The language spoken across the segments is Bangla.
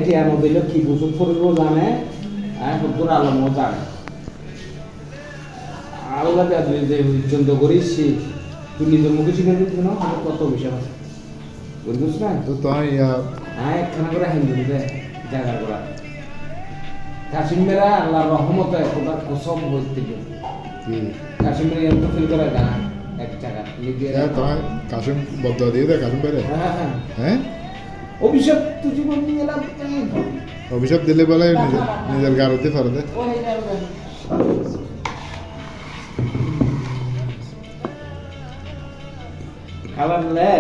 টিয়ার মধ্যে কি গোসল করবো জানে আর হুজুর আলমও জানে আল্লাহ যে পর্যন্ত করিস তুই নিজের মুখে শিখে দিচ্ছি না আমার কত বিষয় আছে বুঝছিস না তো তাই হ্যাঁ একখানা করে হিন্দু জায়গা করা কাশ্মীরা আল্লাহর রহমতে খোদার কসম বলতে কাশ্মীরে এত ফিল করে না এক জায়গা লিখে তোমার কাশিম বদ্ধ দিয়ে দেয় কাশিম বাইরে হ্যাঁ অভিশাপ তুই জীবন নিয়ে এলাম অভিশাপ দিলে বলে নিজের গাড়িতে ফেলে দেয় খাবার লে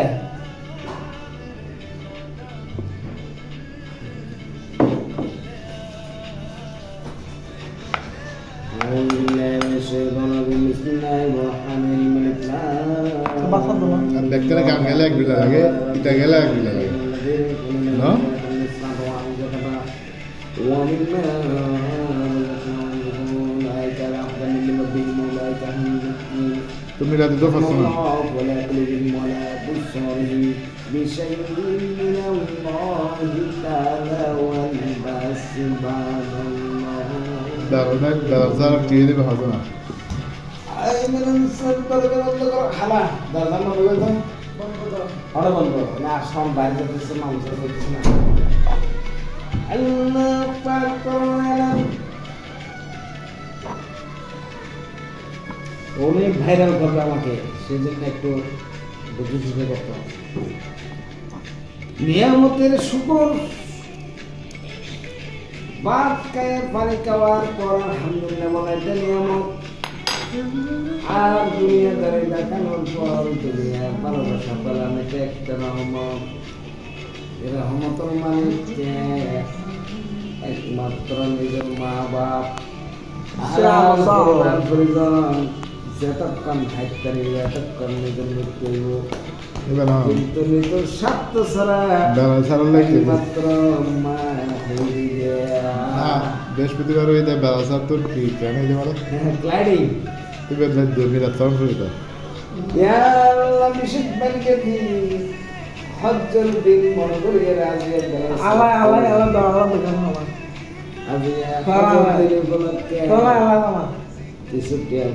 দেখতে গান গেলে এক বিলা লাগে এটা গেলে এক বিলা লাগে না তুমি রাতে তো ফাঁসো না দাদা কি দেবে হাসো না খালা দাদা অনেক বলবো না সব বাইরে যেতেছে মানুষের করতেছে না অনেক ভাইরাল করবে আমাকে সেজন্য একটু বুঝে সুঝে করতে হবে নিয়ামতের শুকর ভাত খায় পানি খাওয়ার পর আলহামদুলিল্লাহ বলা এটা নিয়ামত আর দুনিয়াদারি দেখানোর পর দুনিয়ার ভালোবাসা পেলাম এটা একটা রহমত এই রহমতের মানে একমাত্র নিজের মা বাপ পরিজন যতক্ষণ থাকতে এতক্ষণ নিজের মৃত্যু কিন্তু নিজের স্বার্থ ছাড়া একমাত্র মা বৃহস্পতিবার ওই দেয় বেলা তোর কি কেন হইতে পারে গ্লাইডিং তুই দুর্নীতি তখন শুরু আল্লাহ নিষেধ ব্যাংকে হজ্জের দিন মনে করি রাজিয়া আল্লাহ আল্লাহ আল্লাহ আল্লাহ দেখানো আমার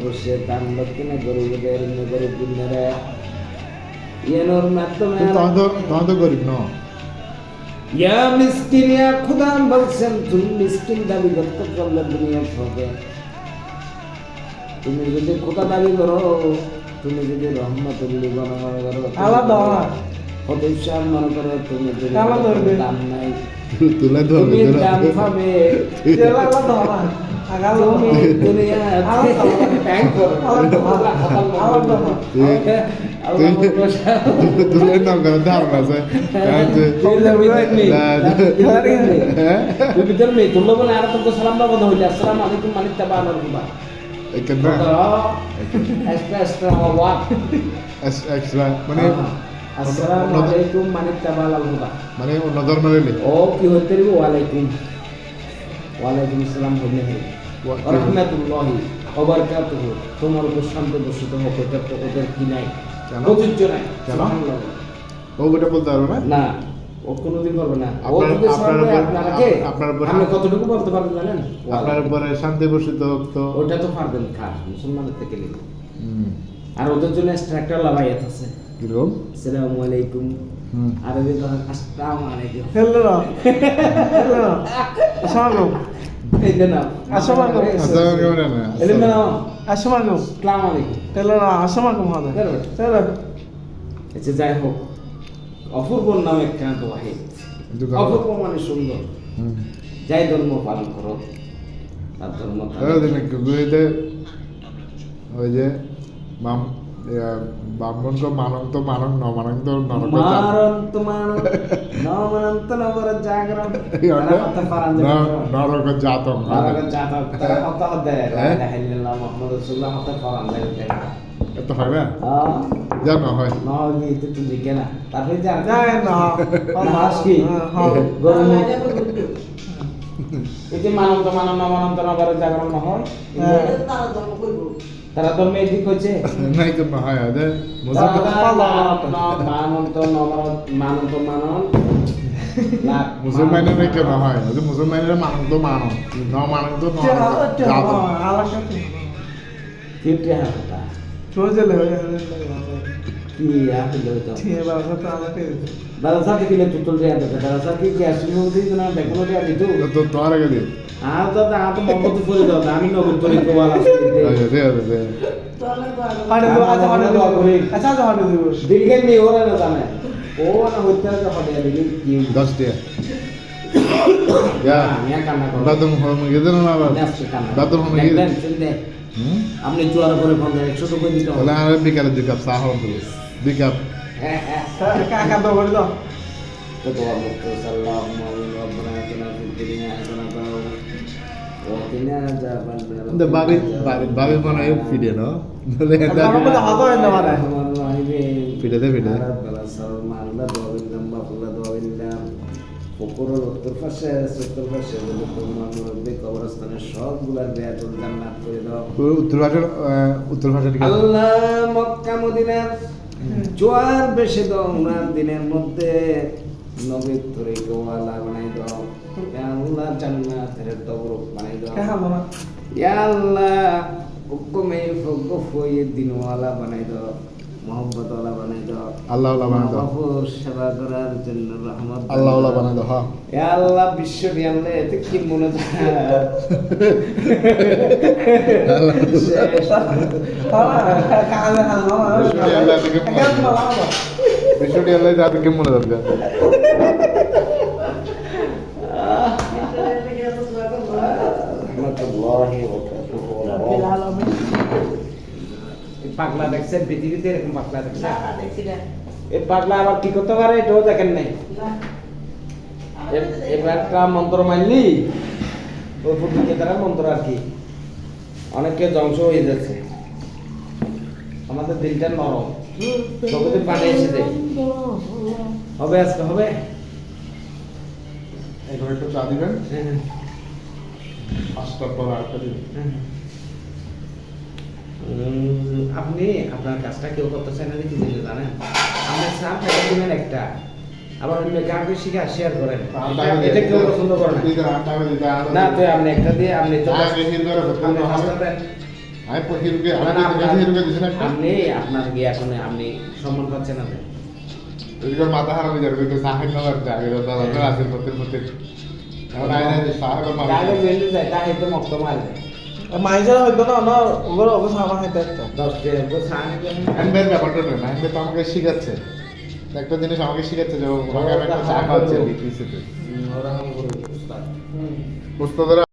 বসে দান দক্ষিণে গরিবদের গরিব দিনেরা ইয়ানোর মাধ্যমে তো গরিব ন ইয়া মিসকিন ইয়া খুদা বলছেন তুমি মিসকিন দাবি করতে করলে দুনিয়া হবে তুমি যদি খোদা দাবি করো তুমি যদি রহমতুল্লাহ মনে করো আলাদা প্রতিষ্ঠান মনে করো তুমি যদি দাম নাই তুলে ধরবে দাম পাবে তুলে নগর ধারণা আছে তুললো বলে আর তো সালাম বাবা হইলে আসসালামু আলাইকুম মালিক তাবা আলাইকুম এক্সট্রা মানে আসসালামু আলাইকুম মালিক তাবা আলাইকুম মানে অন্য ধর্ম হইলে ও কি হইতে রে ওয়ালাইকুম ওয়ালাইকুম আসসালাম হইলে রাহমাতুল্লাহি ওয়া বারাকাতুহু তোমার উপর শান্তি বর্ষিত হোক এটা তো ওদের কি নাই প্রযোজ্য নাই সুবহানাল্লাহ ও ওটা বলতে পারবে না না ও কোনোদিন পারবে না আপনার আপনি কতটুকু বলতে পারবেন জানেন আপনার উপরে শান্তি বর্ষিত হোক তো ওটা তো পারবেন খাস মুসলমানের থেকে লিখে আর ওদের জন্য এক্সট্রা লাভাইয়াত আছে কিরকম আসসালামু আলাইকুম আরবি তো আসসালামু আলাইকুম হ্যালো হ্যালো আসসালামু এই দেন আসসালামু আলাইকুম আসসালামু আলাইকুম এলিম না আসসালামু আলাইকুম আসসালামু আলাইকুম হ্যালো আসসালামু আলাইকুম হাদা হ্যালো আচ্ছা যাই হোক অপূর্ব নাম একখানা তো ওয়াহিদ অপূর্ব মানে সুন্দর যাই ধর্ম পালন করো তার ধর্ম ওই যে ব্রাহ্মণকে মানন্ত মানং ন মানন্ত নরক মারন্ত মানং ন মানন্ত নগর জাগরণ নরক জাতং নরক জাতং তারা কথা দেয় লা ইলাহা ইল্লাল্লাহ মুহাম্মাদুর রাসূলুল্লাহ হতে ফরান দেয় এত হয় না জানো হয় না কি তুই জিজ্ঞে না তারপরে জান যায় না মাস কি গরম এই যে মানন্ত মানন্ত নগর জাগরণ হয় তারা ধর্ম করব তারা তো মেয়ে ঠিক হচ্ছে নাই তো না হয় ওদের মুসলমান মুসলমানের নাই কেন হয় ওদের মুসলমানের মানুষ তো মানো ন মানুষ তো যাবো চলে কি আপনি ঠিক বাবা তো আমাকে বারাসা থেকে তুতুল রে আদে বারাসা কি গ্যাস নিউদি না বেগুন রে আদি তো তো তোর আগে দে আ তো মত করে দাও আমি নগর তরি কোয়াল আছে দে আরে তো আজ মানে আচ্ছা আজ মানে দিব দিলকে নি ওরা না জানে ও না হইতে আছে হবে দিল কি 10 টাকা Ya, আমি কান্না করব দাদুম হম গেছে না আবার দাদুম হম গেছে আপনি জোয়ার করে ফোন দেন 100 টাকা দিতে হবে তাহলে আর বিকালে 2 কাপ চা হল দুই কাপ কাকা তো বলে দাও তো তো সাল্লাল্লাহু আলাইহি ওয়া সাল্লাম দুনিয়া হাসানাতাও ওয়া কিনা আযাবান The babi mana ya video no? Kamu pada apa yang mana? Video deh video. পুকুরের উত্তর পাশে কবরস্থানের সবগুলার বেয়াতুল জান্নাত করে দাও উত্তর ভাষা ঠিক আছে। আল্লাহ মক্কা মদিনার জোয়ার বেশি দাও উনার দিনের মধ্যে নবীর তরিকে ওয়ালা বানাই দাও ইয়া আল্লাহ জান্নাতের তবরক বানাই দাও ইয়া আল্লাহ হুকুমে ফুকুফয়ে দিনওয়ালা বানাই দাও মোহাম্মদ ওয়ালা বানাই দাও আল্লাহ ওয়ালা বানাই দাও মাহফুজ সেবা করার জন্য রহমত আল্লাহ ওয়ালা বানাই দাও হ্যাঁ ইয়া আল্লাহ বিশ্ব বিয়ালে এতে কি মনে বিষয়টি আল্লাহ যাতে কি মনে রাখবে পাগলা দেখছেন পৃথিবীতে এরকম পাগলা দেখছেন এই পাগলা আবার কি করতে পারে এটাও দেখেন নাই এবার একটা মন্ত্র মানলি ওই ফুটিকে তারা মন্ত্র আর কি অনেকে ধ্বংস হয়ে যাচ্ছে আমাদের দিলটা নরম জগতে পানি এসে দেয় হবে আজকে হবে এবার একটু চা দিবেন হ্যাঁ 5টার পর আরেকটা দিবেন আপনি আপনার কাজটা কেউ করতে চায় না দেখি যেটা জানেন আপনি চা খাইতে দিবেন একটা আবার অন্য কাউকে শিখা শেয়ার করেন এটা কেউ পছন্দ করে না তো আপনি একটা দিয়ে আপনি তো আপনি হাসতে দেন আপনি আপনার গিয়ে এখন আপনি সম্মান পাচ্ছেন না মাথা হারানো যাবে সাহেব নগর আগে আছে প্রত্যেক এখন আইনা সাহেব তাহলে মেলে যায় তাহলে তো মক্ত মারে মাইজার হইতো না না ওগুলো ওকে সামা হইতে একটা 10 টাকা সাহায্য করেন হ্যান্ডব্যাগ ব্যাপারটা না হ্যান্ডব্যাগ তো আমাকে শিখাচ্ছে একটা জিনিস আমাকে শিখাচ্ছে যে ওরা একটা চা খাওয়াচ্ছে বিক্রিতে ওরা করে উস্তাদ উস্তাদরা